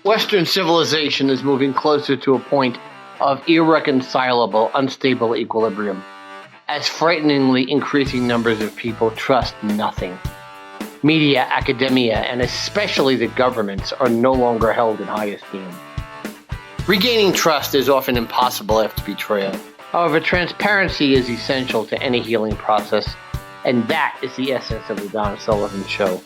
Western civilization is moving closer to a point of irreconcilable, unstable equilibrium, as frighteningly increasing numbers of people trust nothing. Media, academia, and especially the governments are no longer held in high esteem. Regaining trust is often impossible after betrayal. However, transparency is essential to any healing process, and that is the essence of the Don Sullivan Show.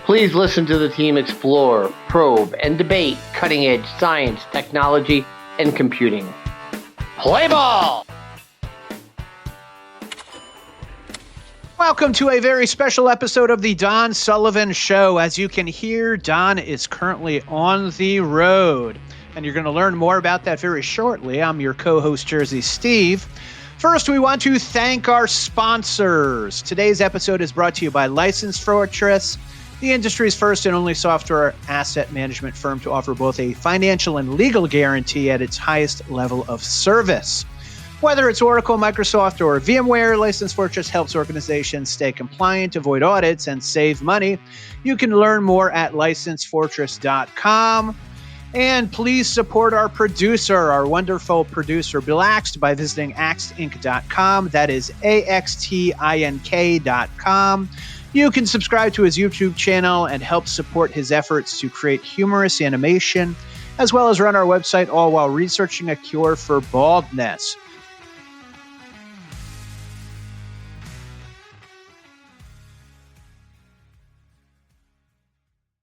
Please listen to the team explore, probe, and debate cutting-edge science, technology, and computing. Play ball! Welcome to a very special episode of the Don Sullivan Show. As you can hear, Don is currently on the road, and you're going to learn more about that very shortly. I'm your co-host, Jersey Steve. First, we want to thank our sponsors. Today's episode is brought to you by License Fortress, the industry's first and only software asset management firm to offer both a financial and legal guarantee at its highest level of service. Whether it's Oracle, Microsoft, or VMware, License Fortress helps organizations stay compliant, avoid audits, and save money. You can learn more at licensefortress.com. And please support our producer, our wonderful producer, Bill Axt, by visiting axtinc.com. That is AXTINK.com. You can subscribe to his YouTube channel and help support his efforts to create humorous animation, as well as run our website, all while researching a cure for baldness.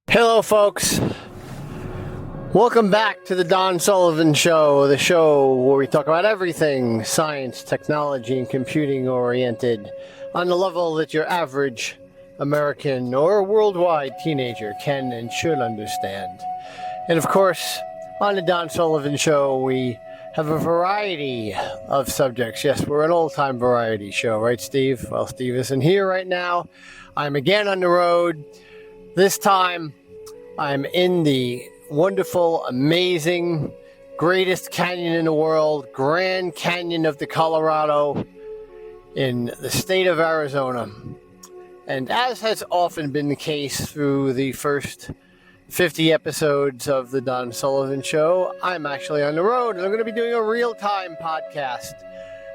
Hello, folks. Welcome back to the Don Sullivan Show, the show where we talk about everything science, technology, and computing oriented on the level that your average American or worldwide teenager can and should understand. And of course, on the Don Sullivan Show, we have a variety of subjects. Yes, we're an old-time variety show, right, Steve? Well, Steve isn't here right now. I'm again on the road. This time, I'm in the wonderful, amazing, greatest canyon in the world, Grand Canyon of the Colorado in the state of Arizona. And as has often been the case through the first 50 episodes of the Don Sullivan Show, I'm actually on the road, and I'm going to be doing a real-time podcast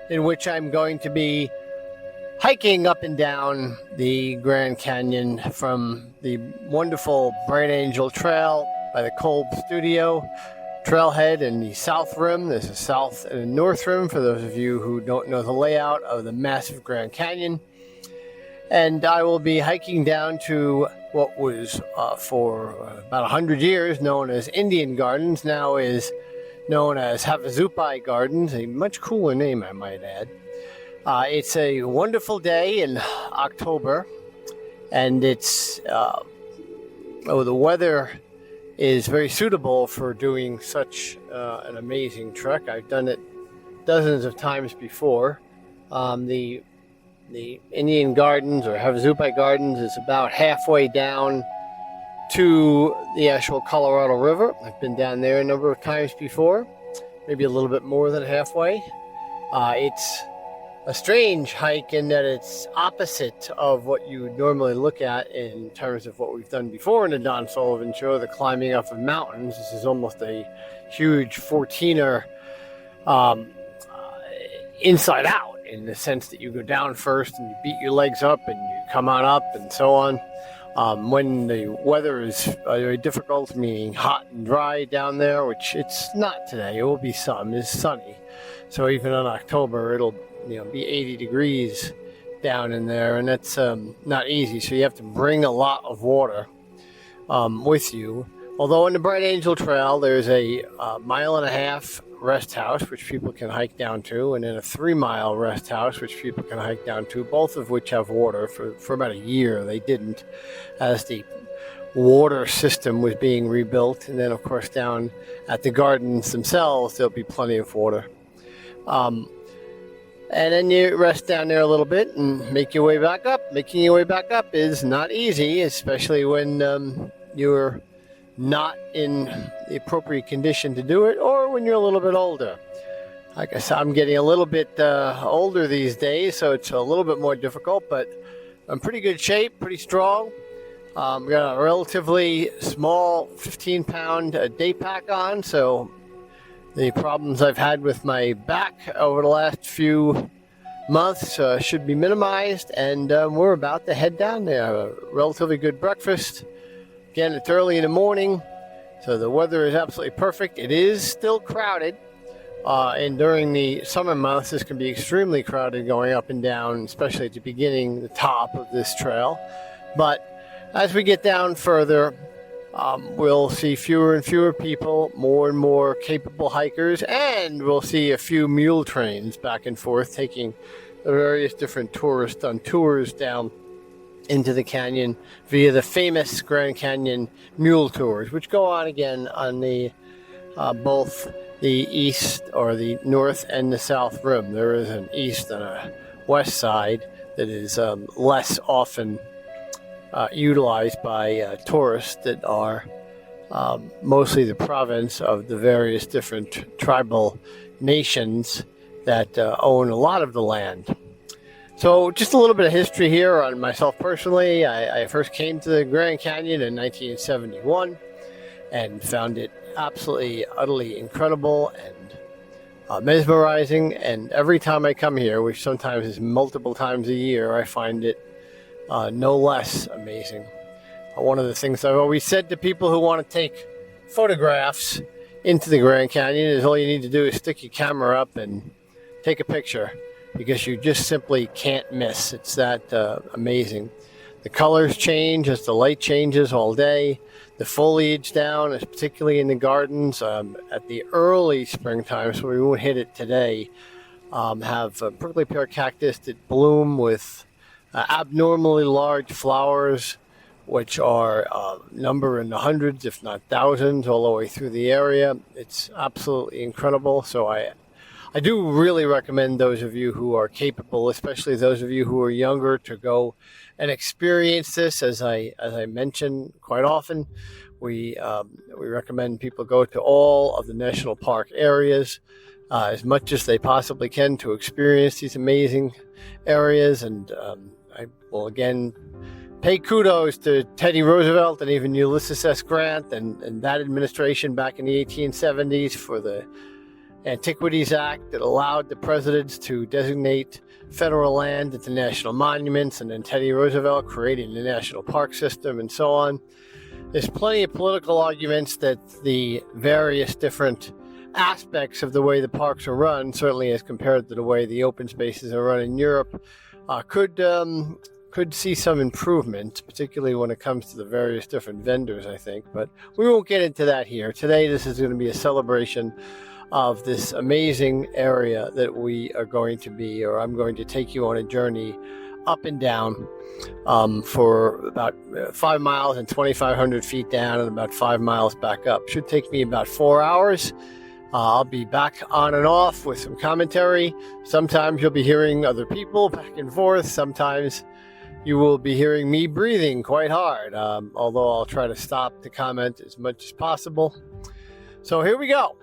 in which I'm going to be hiking up and down the Grand Canyon from the wonderful Bright Angel Trail by the Kolb Studio trailhead in the South Rim. There's a South and a North Rim for those of you who don't know the layout of the massive Grand Canyon. And I will be hiking down to what was for about 100 years known as Indian Gardens, now is known as Havasupai Gardens, a much cooler name, I might add. It's a wonderful day in October, and it's the weather is very suitable for doing such an amazing trek. I've done it dozens of times before. The Indian Gardens or Havasupai Gardens is about halfway down to the actual Colorado River. I've been down there a number of times before, maybe a little bit more than halfway. It's a strange hike in that it's opposite of what you would normally look at in terms of what we've done before in the Don Sullivan Show, the climbing up of mountains. This is almost a huge 14er inside out, in the sense that you go down first and you beat your legs up and you come on up and so on. When the weather is very difficult, meaning hot and dry down there, which it's not today, it will be some, it's sunny. So even in October, it'll be 80 degrees down in there, and that's not easy. So you have to bring a lot of water with you. Although in the Bright Angel Trail, there's a 1.5 mile rest house, which people can hike down to, and then a 3-mile rest house, which people can hike down to, both of which have water. For about a year, they didn't, as the water system was being rebuilt. And then, of course, down at the gardens themselves, there'll be plenty of water. And then you rest down there a little bit and make your way back up. Making your way back up is not easy, especially when you're not in the appropriate condition to do it, or when you're a little bit older. Like I said, I'm getting a little bit older these days, so it's a little bit more difficult, but I'm pretty good shape, pretty strong. We got a relatively small 15-pound day pack on, so the problems I've had with my back over the last few months should be minimized, and we're about to head down there. A relatively good breakfast. Again, it's early in the morning, so the weather is absolutely perfect. It is still crowded, and during the summer months, this can be extremely crowded going up and down, especially at the beginning, the top of this trail. But as we get down further, we'll see fewer and fewer people, more and more capable hikers, and we'll see a few mule trains back and forth taking the various different tourists on tours down into the canyon via the famous Grand Canyon mule tours, which go on again on the both the east or the north and the south rim. There is an east and a west side that is less often utilized by tourists that are mostly the province of the various different tribal nations that own a lot of the land. So just a little bit of history here on myself personally. I first came to the Grand Canyon in 1971 and found it absolutely, utterly incredible and mesmerizing. And every time I come here, which sometimes is multiple times a year, I find it no less amazing. One of the things I've always said to people who want to take photographs into the Grand Canyon is all you need to do is stick your camera up and take a picture, because you just simply can't miss. It's that amazing. The colors change as the light changes all day. The foliage down, particularly in the gardens at the early springtime, so we won't hit it today, have prickly pear cactus that bloom with abnormally large flowers, which are number in the hundreds, if not thousands, all the way through the area. It's absolutely incredible. So I do really recommend those of you who are capable, especially those of you who are younger, to go and experience this. As I mention quite often, we recommend people go to all of the national park areas as much as they possibly can to experience these amazing areas. And I will again pay kudos to Teddy Roosevelt and even Ulysses S. Grant and that administration back in the 1870s for the Antiquities Act that allowed the presidents to designate federal land into national monuments, and then Teddy Roosevelt creating the national park system and so on. There's plenty of political arguments that the various different aspects of the way the parks are run, certainly as compared to the way the open spaces are run in Europe, could see some improvement, particularly when it comes to the various different vendors, I think. But we won't get into that here. Today, this is going to be a celebration of this amazing area that we are going to be, or I'm going to take you on a journey up and down for about 5 miles and 2,500 feet down and about 5 miles back up. Should take me about 4 hours. I'll be back on and off with some commentary. Sometimes you'll be hearing other people back and forth. Sometimes you will be hearing me breathing quite hard, although I'll try to stop to comment as much as possible. So here we go.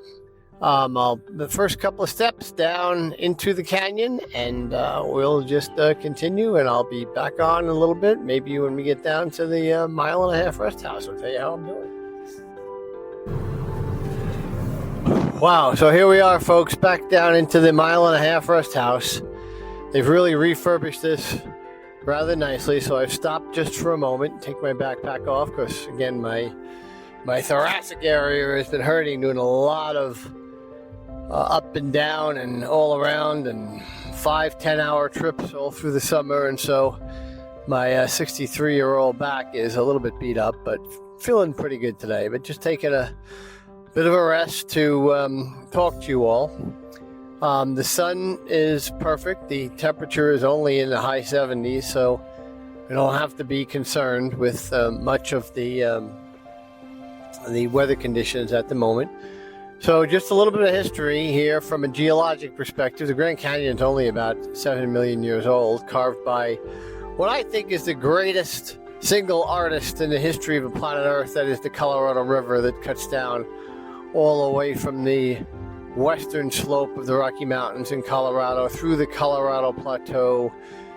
The first couple of steps down into the canyon, and we'll just continue, and I'll be back on in a little bit. Maybe when we get down to the 1.5 mile rest house, I'll tell you how I'm doing. Wow, so here we are, folks, back down into the 1.5 mile rest house. They've really refurbished this rather nicely, so I've stopped just for a moment, take my backpack off, because again, my thoracic area has been hurting, doing a lot of up and down and all around, and 5-10 hour trips all through the summer, and so my 63-year-old back is a little bit beat up, but feeling pretty good today. But just taking a bit of a rest to talk to you all. The sun is perfect. The temperature is only in the high 70s, so we don't have to be concerned with much of the weather conditions at the moment. So just a little bit of history here from a geologic perspective. The Grand Canyon is only about 7 million years old, carved by what I think is the greatest single artist in the history of the planet Earth. That is the Colorado River that cuts down all the way from the western slope of the Rocky Mountains in Colorado, through the Colorado Plateau,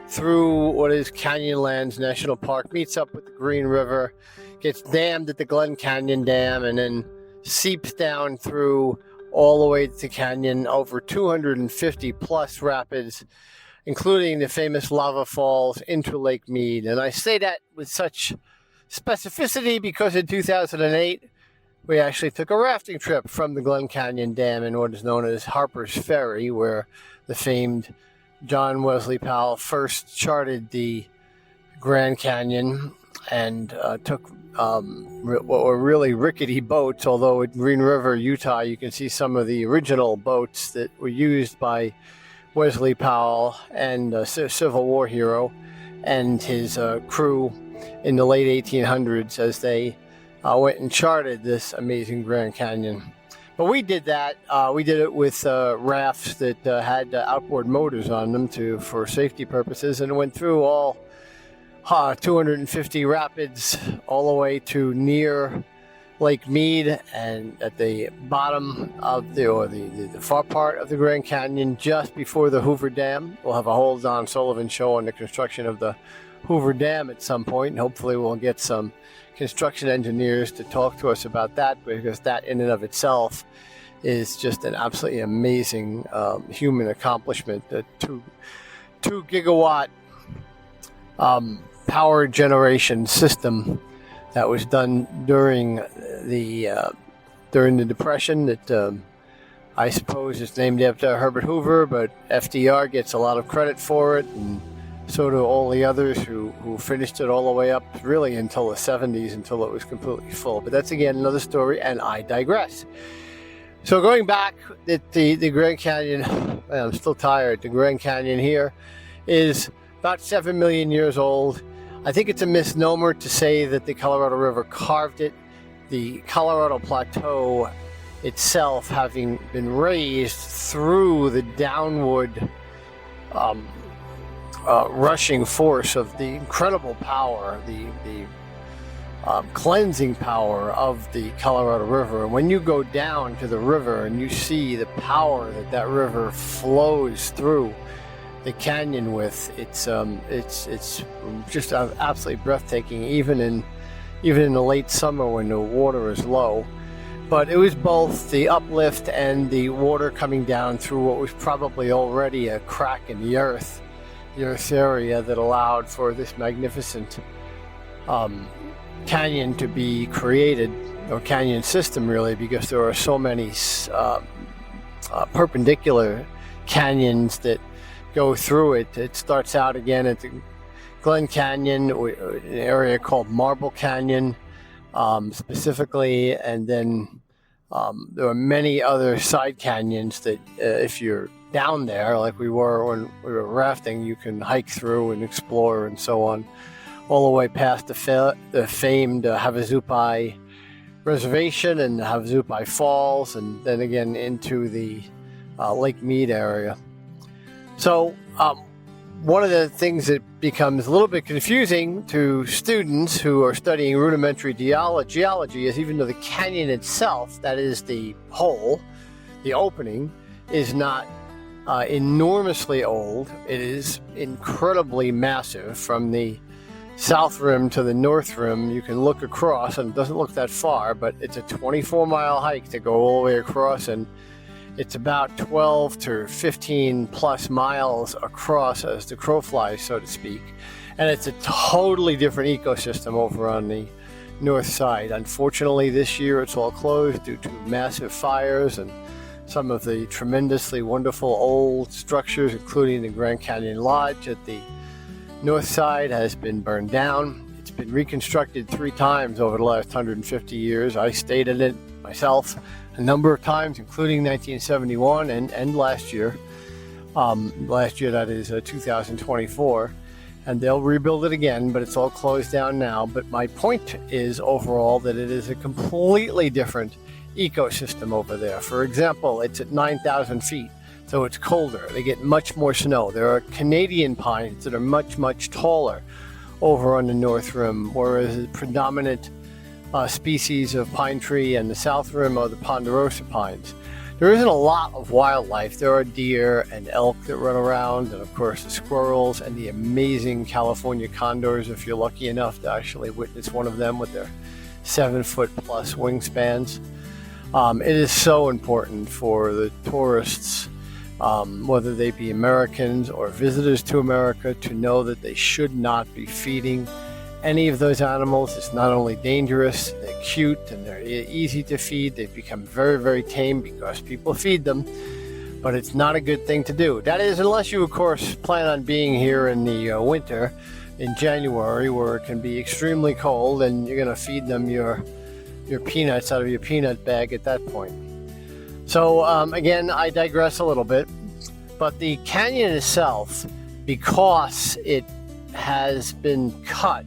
through what is Canyonlands National Park, meets up with the Green River, gets dammed at the Glen Canyon Dam, and then seeps down through all the way to Canyon, over 250 plus rapids, including the famous lava falls into Lake Mead. And I say that with such specificity because in 2008, we actually took a rafting trip from the Glen Canyon Dam in what is known as Harper's Ferry, where the famed John Wesley Powell first charted the Grand Canyon and took what were really rickety boats, although at Green River, Utah, you can see some of the original boats that were used by Wesley Powell and a Civil War hero and his crew in the late 1800s as they went and charted this amazing Grand Canyon. But we did that. We did it with rafts that had outboard motors on them for safety purposes, and went through all 250 rapids all the way to near Lake Mead, and at the bottom of the far part of the Grand Canyon, just before the Hoover Dam. We'll have a whole Don Sullivan show on the construction of the Hoover Dam at some point, and hopefully we'll get some construction engineers to talk to us about that, because that in and of itself is just an absolutely amazing human accomplishment. The 2 gigawatt power generation system that was done during the Depression, that I suppose is named after Herbert Hoover, but FDR gets a lot of credit for it, and so do all the others who finished it all the way up really until the 70s, until it was completely full. But that's, again, another story, and I digress. So going back, the Grand Canyon, I'm still tired, the Grand Canyon here is about 7 million years old. I think it's a misnomer to say that the Colorado River carved it. The Colorado Plateau itself, having been raised through the downward rushing force of the incredible power, the cleansing power of the Colorado River. And when you go down to the river and you see the power that river flows through the canyon with, it's just absolutely breathtaking, even in the late summer when the water is low. But it was both the uplift and the water coming down through what was probably already a crack in the earth's area that allowed for this magnificent canyon to be created, or canyon system really, because there are so many perpendicular canyons that go through it. It starts out again at the Glen Canyon, an area called Marble Canyon specifically, and then there are many other side canyons that if you're down there, like we were when we were rafting, you can hike through and explore and so on, all the way past the famed Havasupai Reservation and the Havasupai Falls, and then again into the Lake Mead area. So one of the things that becomes a little bit confusing to students who are studying rudimentary geology is, even though the canyon itself, that is the hole, the opening, is not enormously old, it is incredibly massive. From the south rim to the north rim, you can look across, and it doesn't look that far, but it's a 24-mile hike to go all the way across, and it's about 12 to 15 plus miles across as the crow flies, so to speak. And it's a totally different ecosystem over on the north side. Unfortunately, this year it's all closed due to massive fires, and some of the tremendously wonderful old structures, including the Grand Canyon Lodge at the north side, has been burned down. It's been reconstructed 3 times over the last 150 years. I stayed in it myself a number of times, including 1971 and last year. Last year, that is 2024. And they'll rebuild it again, but it's all closed down now. But my point is overall that it is a completely different ecosystem over there. For example, it's at 9,000 feet, so it's colder. They get much more snow. There are Canadian pines that are much, much taller over on the north rim, whereas the predominant species of pine tree and the south rim are the ponderosa pines. There isn't a lot of wildlife. There are deer and elk that run around, and of course the squirrels and the amazing California condors, if you're lucky enough to actually witness one of them with their 7-foot plus wingspans. It is so important for the tourists, whether they be Americans or visitors to America, to know that they should not be feeding any of those animals. It's not only dangerous, they're cute and they're easy to feed. They've become very, very tame because people feed them, but it's not a good thing to do. That is, unless you, of course, plan on being here in the winter, in January, where it can be extremely cold, and you're going to feed them your peanuts out of your peanut bag at that point. So again, I digress a little bit, but the canyon itself, because it has been cut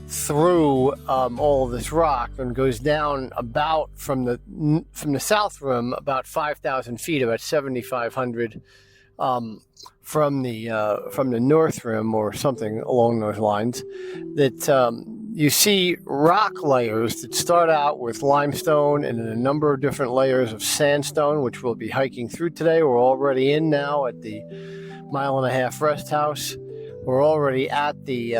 through all of this rock and goes down about from the south rim about 5,000 feet, about 7,500 from the north rim or something along those lines. That you see rock layers that start out with limestone and then a number of different layers of sandstone, which we'll be hiking through today. We're already in now at the 1.5 mile rest house. We're already at the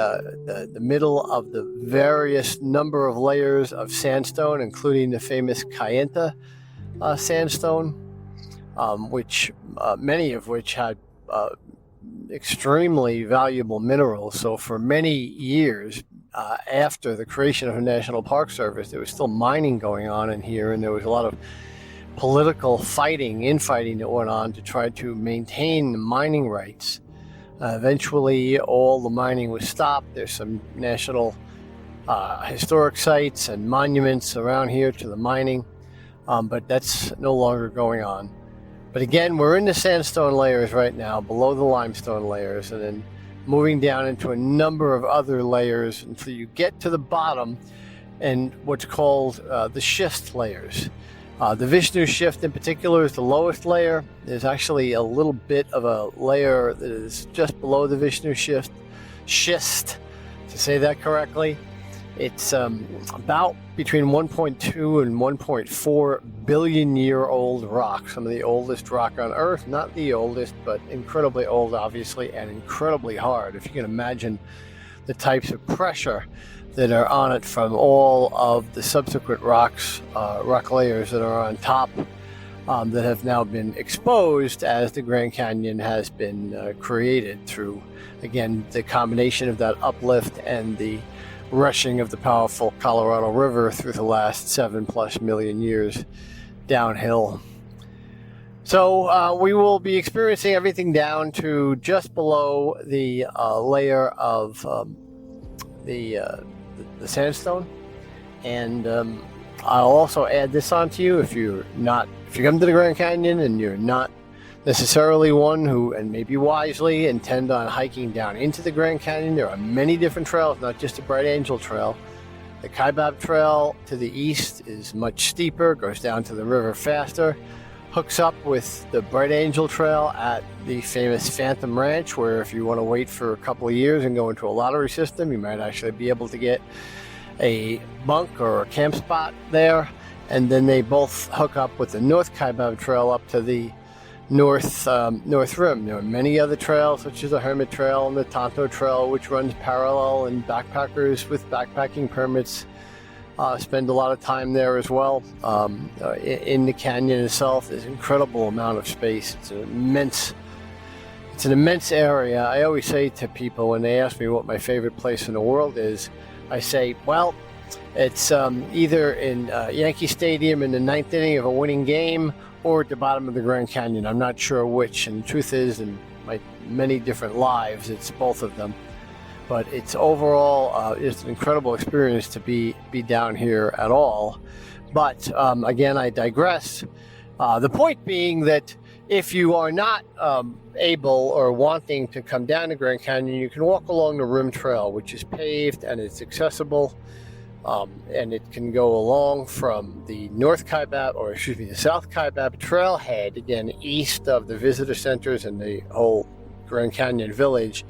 middle of the various number of layers of sandstone, including the famous Kayenta sandstone, which many of which had extremely valuable minerals. So for many years after the creation of the National Park Service, there was still mining going on in here, and there was a lot of political infighting that went on to try to maintain the mining rights. Eventually, all the mining was stopped. There's some national historic sites and monuments around here to the mining, but that's no longer going on. But again, we're in the sandstone layers right now, below the limestone layers, and then moving down into a number of other layers until you get to the bottom and what's called the schist layers. The Vishnu Shift in particular is the lowest layer. There's actually a little bit of a layer that is just below the Vishnu schist, to say that correctly. It's about between 1.2 and 1.4 billion year old rock, some of the oldest rock on Earth, not the oldest, but incredibly old, obviously, and incredibly hard. If you can imagine the types of pressure that are on it from all of the subsequent rock layers that are on top that have now been exposed as the Grand Canyon has been created through, again, the combination of that uplift and the rushing of the powerful Colorado River through the last 7+ million years downhill. So we will be experiencing everything down to just below the layer of the sandstone, and I'll also add this on to you. If you come to the Grand Canyon and you're not necessarily one who, and maybe wisely, intend on hiking down into the Grand Canyon, there are many different trails, not just the Bright Angel Trail. The Kaibab Trail to the east is much steeper, goes down to the river faster, hooks up with the Bright Angel Trail at the famous Phantom Ranch, where if you want to wait for a couple of years and go into a lottery system, you might actually be able to get a bunk or a camp spot there. And then they both hook up with the North Kaibab Trail up to the north rim. There are many other trails, such as the Hermit Trail and the Tonto Trail, which runs parallel, and backpackers with backpacking permits spend a lot of time there as well. In the canyon itself, there's an incredible amount of space. It's an immense area. I always say to people when they ask me what my favorite place in the world is, I say, well, it's either in Yankee Stadium in the 9th inning of a winning game, or at the bottom of the Grand Canyon. I'm not sure which, and the truth is, in my many different lives, it's both of them. But it's overall, it's an incredible experience to be down here at all. But again, I digress. The point being that if you are not able or wanting to come down the Grand Canyon, you can walk along the Rim Trail, which is paved and it's accessible. And it can go along from the the South Kaibab Trailhead, again, east of the visitor centers and the whole Grand Canyon Village,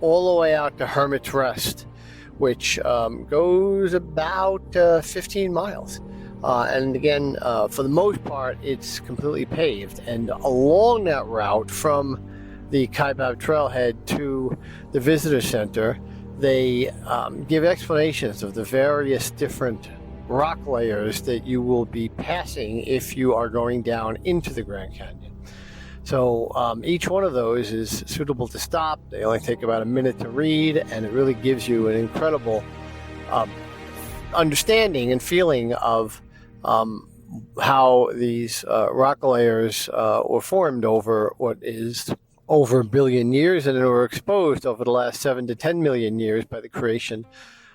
all the way out to Hermit's Rest, which goes about 15 miles. And again, for the most part, it's completely paved. And along that route from the Kaibab Trailhead to the visitor center, they give explanations of the various different rock layers that you will be passing if you are going down into the Grand Canyon. So each one of those is suitable to stop. They only take about a minute to read, and it really gives you an incredible understanding and feeling of how these rock layers were formed over what is over a billion years, and were exposed over the last 7 to 10 million years by the creation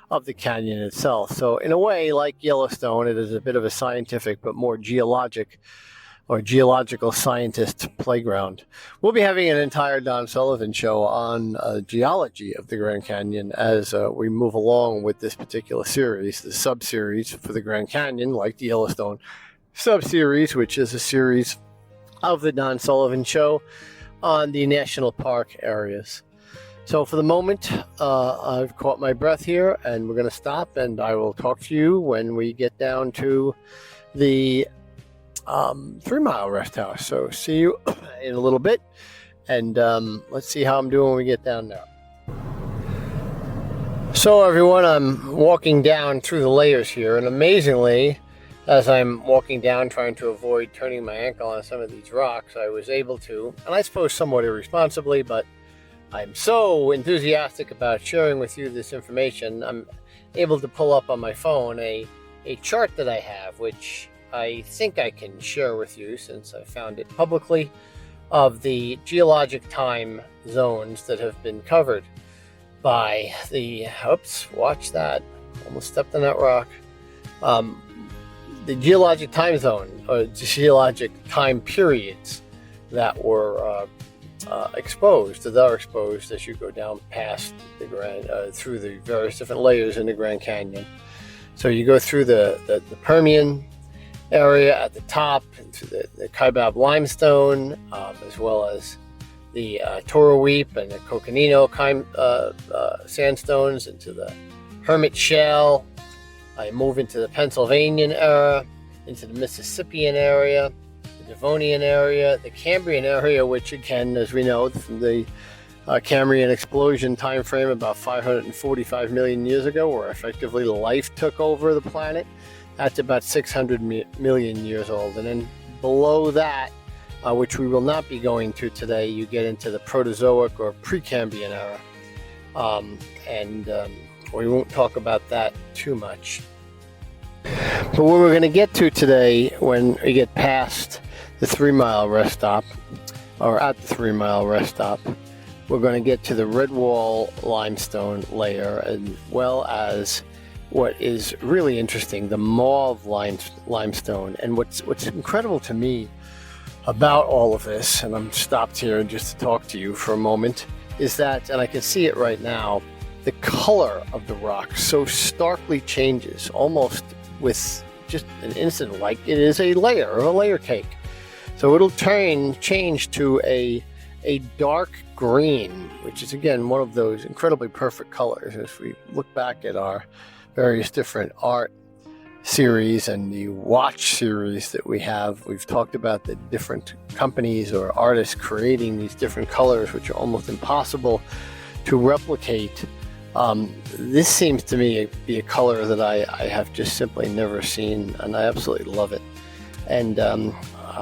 of the canyon itself. So in a way, like Yellowstone, it is a bit of a scientific but more geological scientist playground. We'll be having an entire Don Sullivan show on geology of the Grand Canyon as we move along with this particular series, the sub-series for the Grand Canyon, like the Yellowstone sub-series, which is a series of the Don Sullivan show on the national park areas. So for the moment, I've caught my breath here, and we're going to stop, and I will talk to you when we get down to the 3 Mile Rest House. So see you in a little bit, and let's see how I'm doing when we get down there. So everyone, I'm walking down through the layers here, and amazingly, as I'm walking down trying to avoid turning my ankle on some of these rocks, I was able to, and I suppose somewhat irresponsibly, but I'm so enthusiastic about sharing with you this information, I'm able to pull up on my phone a chart that I have, which I think I can share with you since I found it publicly, of the geologic time zones that have been covered by the, oops, watch that, almost stepped on that rock, the geologic time zone, or geologic time periods that were exposed, that are exposed as you go down past the through the various different layers in the Grand Canyon. So you go through the Permian area at the top, into the Kaibab limestone, as well as the Toroweep and the Coconino sandstones, into the Hermit Shale. I move into the Pennsylvanian era, into the Mississippian area, the Devonian area, the Cambrian area, which again, as we know from the Cambrian explosion time frame about 545 million years ago, where effectively life took over the planet, that's about 600 million years old. And then below that, which we will not be going to today, you get into the Proterozoic or Precambrian era. We won't talk about that too much. But what we're going to get to today, when we get past the 3 Mile Rest Stop, or at the 3 Mile Rest Stop, we're going to get to the red wall limestone layer, as well as what is really interesting, the mauve limestone. And what's incredible to me about all of this, and I'm stopped here just to talk to you for a moment, is that, and I can see it right now, the color of the rock so starkly changes, almost with just an instant, like it is a layer or a layer cake. So it'll change to a dark green, which is again one of those incredibly perfect colors. As we look back at our various different art series and the watch series that we have, we've talked about the different companies or artists creating these different colors, which are almost impossible to replicate. This seems to me be a color that I have just simply never seen, and I absolutely love it. And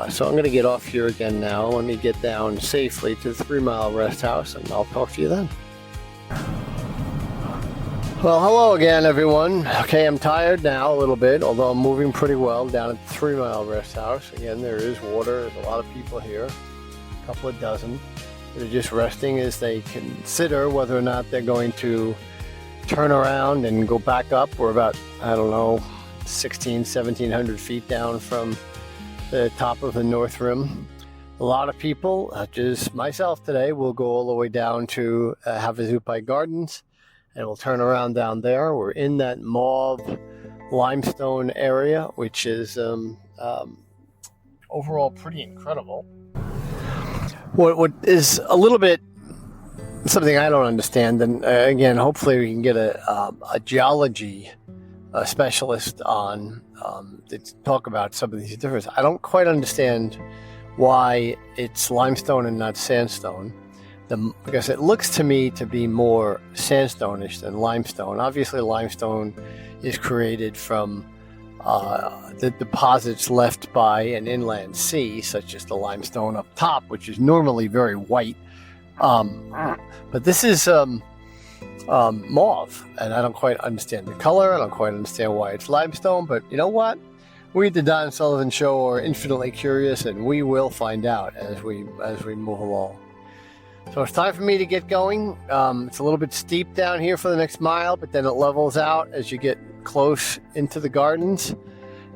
so I'm going to get off here again now. Let me get down safely to the 3 Mile Rest House, and I'll talk to you then. Well, hello again, everyone. Okay, I'm tired now a little bit, although I'm moving pretty well down at the 3 Mile Rest House. Again, there is water. There's a lot of people here, a couple of dozen. They're just resting as they consider whether or not they're going to turn around and go back up. We're about, 1,700 feet down from the top of the North Rim. A lot of people, such as myself today, will go all the way down to Havasupai Gardens, and we'll turn around down there. We're in that mauve limestone area, which is overall pretty incredible. What is a little bit something I don't understand, and again, hopefully we can get a geology a specialist on to talk about some of these differences. I don't quite understand why it's limestone and not sandstone. Because it looks to me to be more sandstone-ish than limestone. Obviously, limestone is created from the deposits left by an inland sea, such as the limestone up top, which is normally very white. But this is mauve, and I don't quite understand the color. I don't quite understand why it's limestone, but you know what? We at the Don Sullivan Show are infinitely curious, and we will find out as we move along. So it's time for me to get going. It's a little bit steep down here for the next mile, but then it levels out as you get close into the gardens.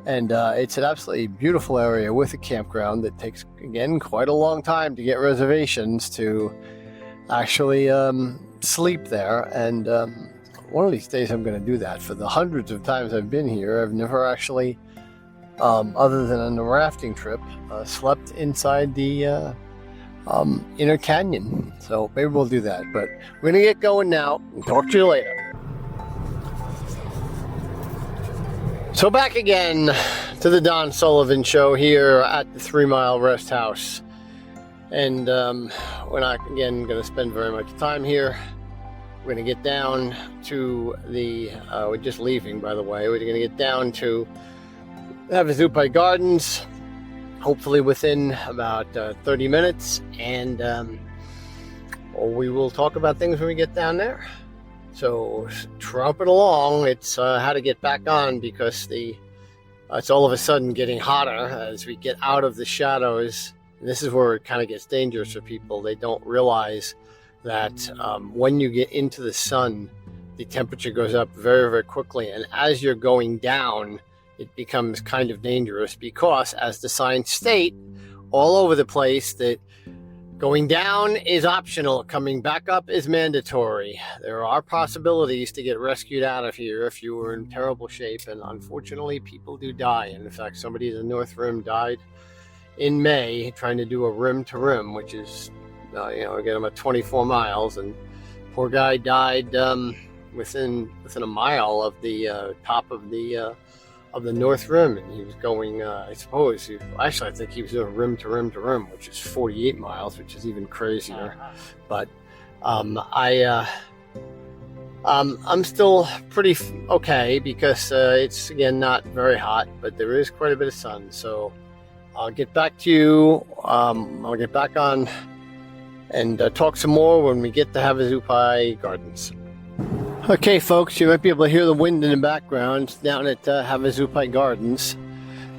And it's an absolutely beautiful area with a campground that takes, again, quite a long time to get reservations to actually sleep there. And one of these days I'm going to do that. For the hundreds of times I've been here, I've never actually, other than on the rafting trip, slept inside the inner canyon. So maybe we'll do that, but we're gonna get going now and talk to you later. So back again to the Don Sullivan Show here at the 3 Mile Rest House, and we're not again going to spend very much time here. We're going to get down to the we're just leaving, by the way. We're going to get down to Havasupai Gardens, hopefully within about 30 minutes, and we will talk about things when we get down there. So trump it along. It's how to get back on, because it's all of a sudden getting hotter as we get out of the shadows. And this is where it kind of gets dangerous for people. They don't realize that when you get into the sun, the temperature goes up very, very quickly. And as you're going down, it becomes kind of dangerous, because as the signs state all over the place that going down is optional, coming back up is mandatory. There are possibilities to get rescued out of here if you were in terrible shape, and unfortunately people do die. And in fact, somebody in the North Rim died in May trying to do a rim to rim, which is again, I'm at 24 miles, and poor guy died within a mile of the top of the North Rim, and he was going, I think he was doing rim to rim to rim, which is 48 miles, which is even crazier. But I'm still pretty okay, because it's, again, not very hot, but there is quite a bit of sun. So I'll get back to you. I'll get back on and talk some more when we get to Havasupai Gardens. Okay, folks, you might be able to hear the wind in the background down at Havasupai Gardens.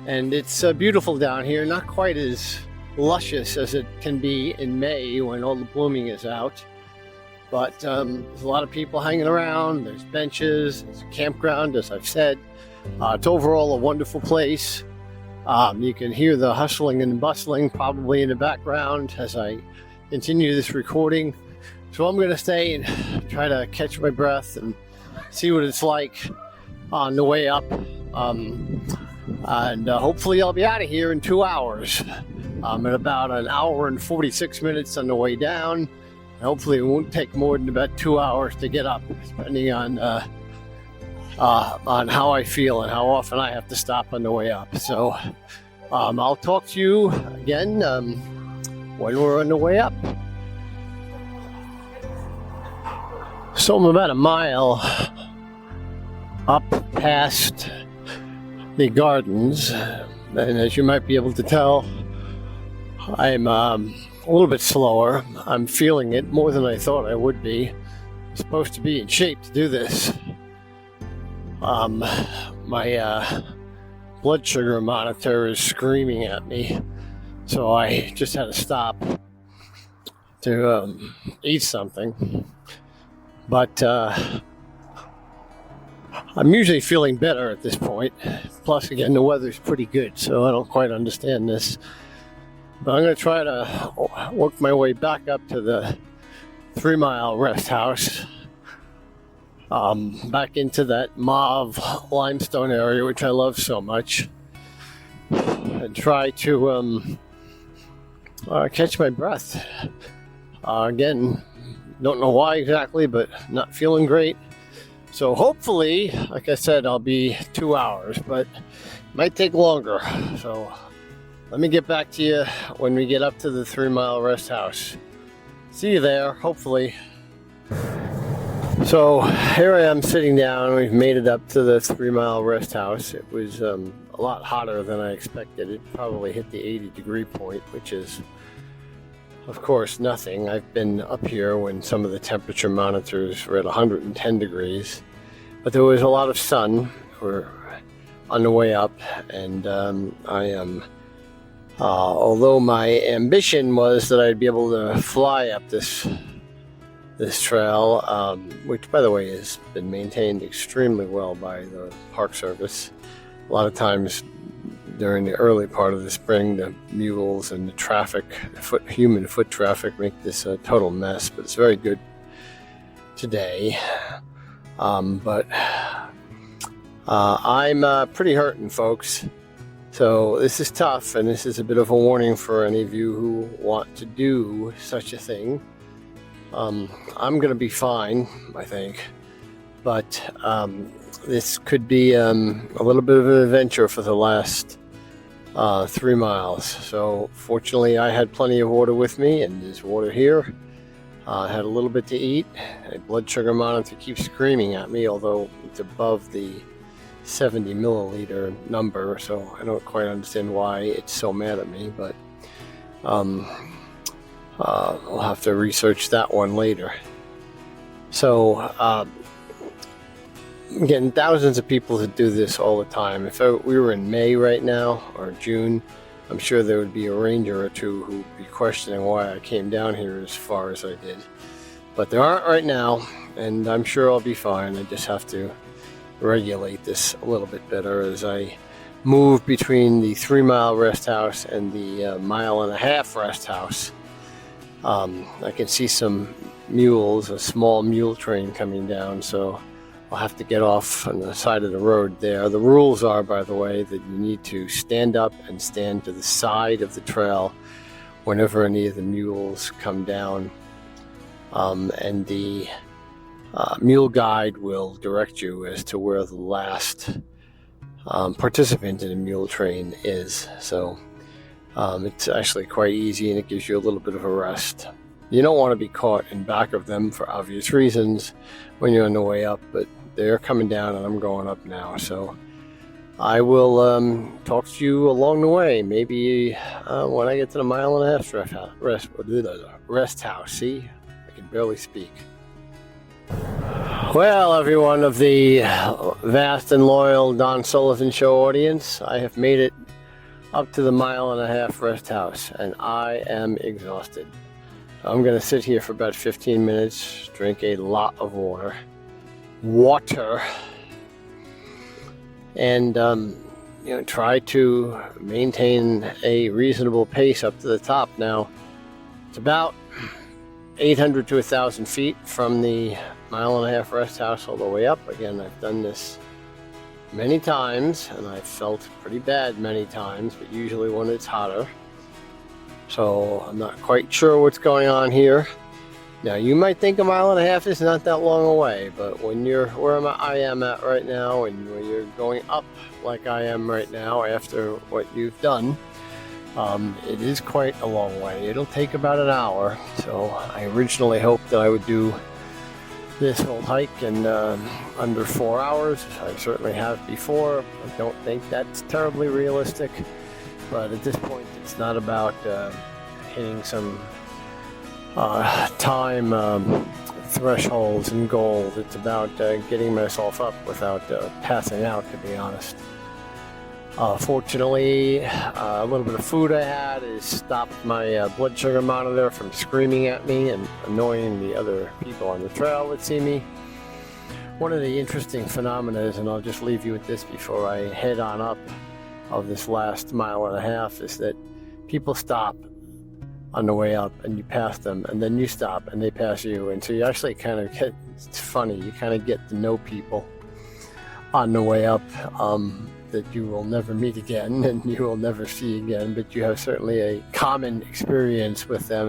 And it's beautiful down here, not quite as luscious as it can be in May when all the blooming is out. But there's a lot of people hanging around, there's benches, there's a campground, as I've said. It's overall a wonderful place. You can hear the hustling and bustling probably in the background as I continue this recording. So I'm going to stay and try to catch my breath and see what it's like on the way up. And hopefully I'll be out of here in 2 hours. I'm at about an hour and 46 minutes on the way down. And hopefully it won't take more than about 2 hours to get up, depending on how I feel and how often I have to stop on the way up. So I'll talk to you again when we're on the way up. So I'm about a mile up past the gardens, and as you might be able to tell, I'm a little bit slower. I'm feeling it more than I thought I would be. I'm supposed to be in shape to do this. My blood sugar monitor is screaming at me, so I just had to stop to eat something. But I'm usually feeling better at this point. Plus, again, the weather's pretty good, so I don't quite understand this. But I'm going to try to work my way back up to the 3 Mile Rest House. Back into that mauve limestone area, which I love so much. And try to catch my breath. Again, don't know why exactly, but not feeling great. So hopefully, like I said, I'll be 2 hours, but it might take longer. So let me get back to you when we get up to the 3 Mile Rest House. See you there, hopefully. So here I am sitting down. We've made it up to the 3 Mile Rest House. It was a lot hotter than I expected. It probably hit the 80-degree point, which is, of course, nothing. I've been up here when some of the temperature monitors were at 110 degrees. But there was a lot of sun. We're on the way up, and I am... although my ambition was that I'd be able to fly up this trail, which, by the way, has been maintained extremely well by the Park Service. A lot of times during the early part of the spring, the mules and the traffic, human foot traffic, make this a total mess, but it's very good today. But I'm pretty hurting, folks. So this is tough, and this is a bit of a warning for any of you who want to do such a thing. I'm going to be fine, I think, but this could be a little bit of an adventure for the last 3 miles. So fortunately, I had plenty of water with me, and there's water here. I had a little bit to eat. My blood sugar monitor keeps screaming at me, although it's above the 70 milliliter number, so I don't quite understand why it's so mad at me, but I'll have to research that one later. So getting thousands of people to do this all the time. If we were in May right now, or June, I'm sure there would be a ranger or two who would be questioning why I came down here as far as I did. But there aren't right now, and I'm sure I'll be fine. I just have to regulate this a little bit better as I move between the 3 Mile Rest House and the 1.5 mile rest house. I can see some mules, a small mule train coming down, so I'll have to get off on the side of the road there. The rules are, by the way, that you need to stand up and stand to the side of the trail whenever any of the mules come down, and the mule guide will direct you as to where the last participant in a mule train is. So it's actually quite easy, and it gives you a little bit of a rest. You don't want to be caught in back of them for obvious reasons when you're on the way up, but they're coming down and I'm going up now. So I will talk to you along the way, maybe when I get to the 1.5 mile rest house. See, I can barely speak. Well, everyone of the vast and loyal Don Sullivan Show audience, I have made it up to the 1.5 mile rest house, and I am exhausted. I'm going to sit here for about 15 minutes, drink a lot of water, and try to maintain a reasonable pace up to the top. Now, it's about 800 to 1,000 feet from the 1.5 mile rest house all the way up. Again, I've done this many times, and I've felt pretty bad many times, but usually when it's hotter. So I'm not quite sure what's going on here. Now, you might think 1.5 miles is not that long away, but when you're where I am at right now, and when you're going up like I am right now after what you've done, it is quite a long way. It'll take about an hour. So I originally hoped that I would do this whole hike in under 4 hours. I certainly have before. I don't think that's terribly realistic, but at this point it's not about hitting some time thresholds and goals. It's about getting myself up without passing out, to be honest. Fortunately, a little bit of food I had has stopped my blood sugar monitor from screaming at me and annoying the other people on the trail that see me. One of the interesting phenomena is, and I'll just leave you with this before I head on up of this last 1.5 miles, is that people stop on the way up and you pass them, and then you stop and they pass you, and so you actually kind of get, it's funny, you kind of get to know people on the way up that you will never meet again and you will never see again, but you have certainly a common experience with them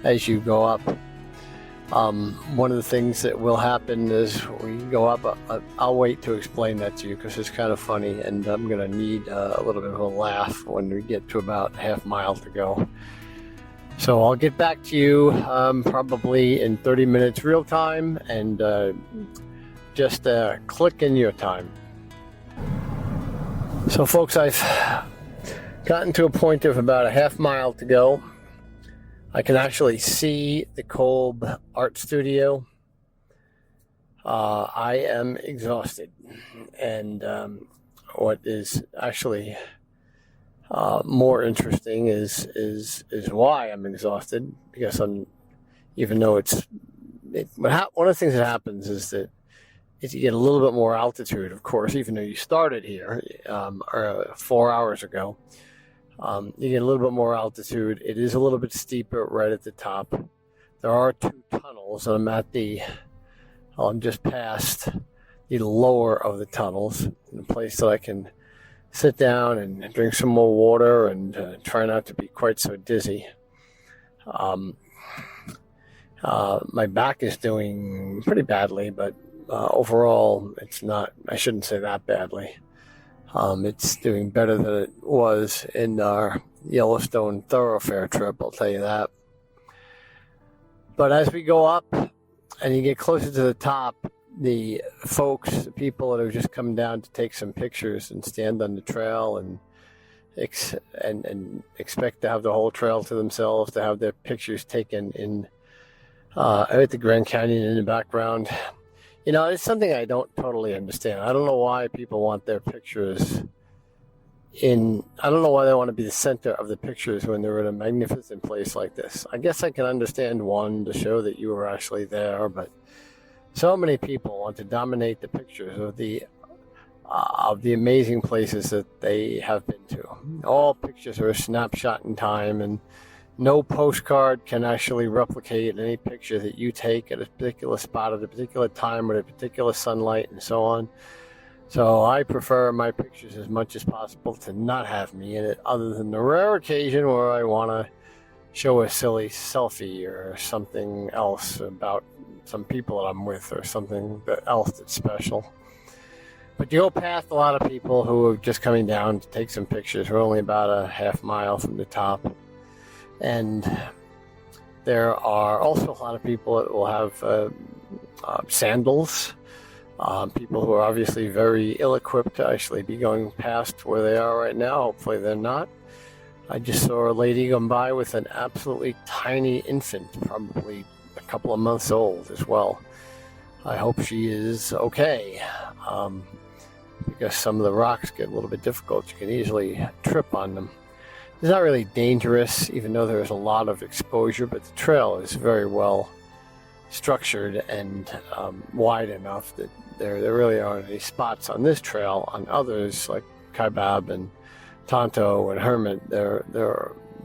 as you go up. One of the things that will happen is we go up. I'll wait to explain that to you because it's kind of funny, and I'm going to need a little bit of a laugh when we get to about half mile to go. So I'll get back to you probably in 30 minutes real time, and just click in your time. So folks, I've gotten to a point of about a half mile to go. I can actually see the Kolb Art Studio. I am exhausted, and what is actually more interesting is why I'm exhausted. Because even though one of the things that happens is that you get a little bit more altitude. Of course, even though you started here 4 hours ago. You get a little bit more altitude. It is a little bit steeper right at the top. There are 2 tunnels, and I'm just past the lower of the tunnels, in a place that I can sit down and drink some more water and try not to be quite so dizzy. My back is doing pretty badly, but overall, it's not. I shouldn't say that badly. It's doing better than it was in our Yellowstone thoroughfare trip, I'll tell you that. But as we go up and you get closer to the top, the people that have just come down to take some pictures and stand on the trail and expect to have the whole trail to themselves, to have their pictures taken in at the Grand Canyon in the background. You know, it's something I don't totally understand. I don't know why people want their pictures I don't know why they want to be the center of the pictures when they're in a magnificent place like this. I guess I can understand one, to show that you were actually there, but so many people want to dominate the pictures of the amazing places that they have been to. All pictures are a snapshot in time, and no postcard can actually replicate any picture that you take at a particular spot at a particular time with a particular sunlight and so on. So I prefer my pictures as much as possible to not have me in it, other than the rare occasion where I want to show a silly selfie or something else about some people that I'm with or something else that's special. But you go past a lot of people who are just coming down to take some pictures. We're only about a half mile from the top. And there are also a lot of people that will have sandals. People who are obviously very ill-equipped to actually be going past where they are right now. Hopefully they're not. I just saw a lady come by with an absolutely tiny infant, probably a couple of months old as well. I hope she is okay, because some of the rocks get a little bit difficult. You can easily trip on them. It's not really dangerous, even though there's a lot of exposure, but the trail is very well structured and wide enough that there really aren't any spots on this trail. On others, like Kaibab and Tonto and Hermit,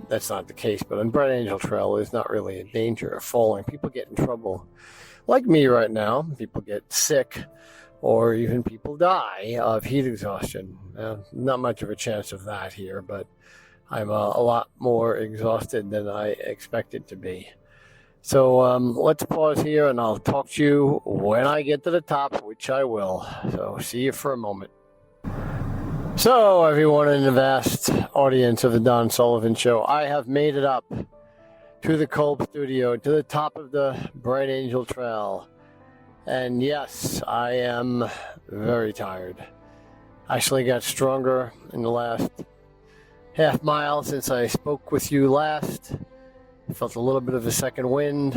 that's not the case. But on Bright Angel Trail, there's not really a danger of falling. People get in trouble, like me right now. People get sick, or even people die of heat exhaustion. Not much of a chance of that here, but I'm a lot more exhausted than I expected to be. So let's pause here, and I'll talk to you when I get to the top, which I will. So see you for a moment. So everyone in the vast audience of the Don Sullivan Show, I have made it up to the Kolb Studio, to the top of the Bright Angel Trail. And yes, I am very tired. Actually got stronger in the last half mile since I spoke with you last. I felt a little bit of a second wind.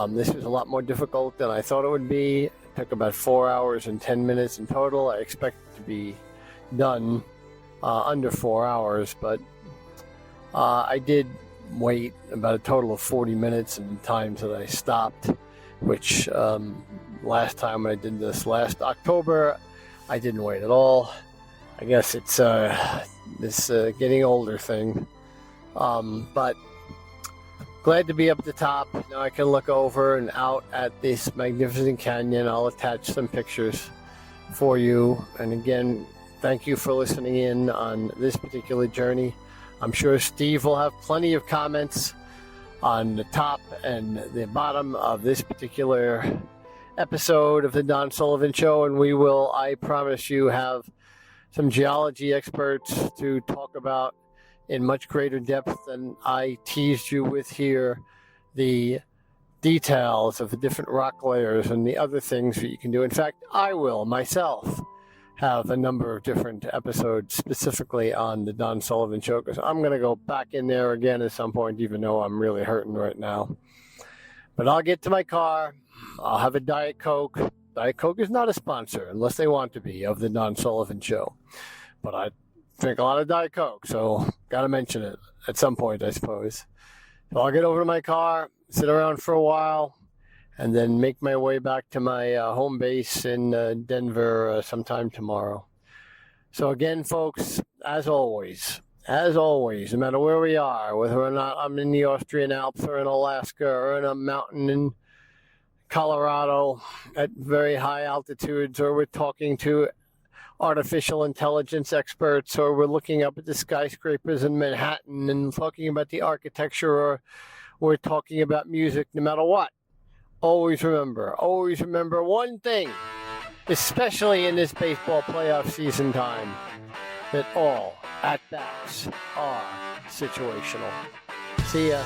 This was a lot more difficult than I thought it would be. It took about 4 hours and 10 minutes in total. I expect it to be done under 4 hours, but I did wait about a total of 40 minutes in times that I stopped, which last time when I did this last October, I didn't wait at all. I guess it's this getting older thing, but glad to be up at the top. Now I can look over and out at this magnificent canyon. I'll attach some pictures for you. And again, thank you for listening in on this particular journey. I'm sure Steve will have plenty of comments on the top and the bottom of this particular episode of the Don Sullivan Show, and we will, I promise you, have some geology experts to talk about in much greater depth than I teased you with here, the details of the different rock layers and the other things that you can do. In fact, I will myself have a number of different episodes specifically on the Don Sullivan Show, because I'm going to go back in there again at some point, even though I'm really hurting right now. But I'll get to my car. I'll have a Diet Coke. Diet Coke is not a sponsor, unless they want to be, of the Don Sullivan Show. But I drink a lot of Diet Coke, so got to mention it at some point, I suppose. So I'll get over to my car, sit around for a while, and then make my way back to my home base in Denver sometime tomorrow. So again, folks, as always, no matter where we are, whether or not I'm in the Austrian Alps or in Alaska or in a mountain in Colorado at very high altitudes, or we're talking to artificial intelligence experts, or we're looking up at the skyscrapers in Manhattan and talking about the architecture, or we're talking about music, no matter what, always remember one thing, especially in this baseball playoff season time, that all at-bats are situational. See ya.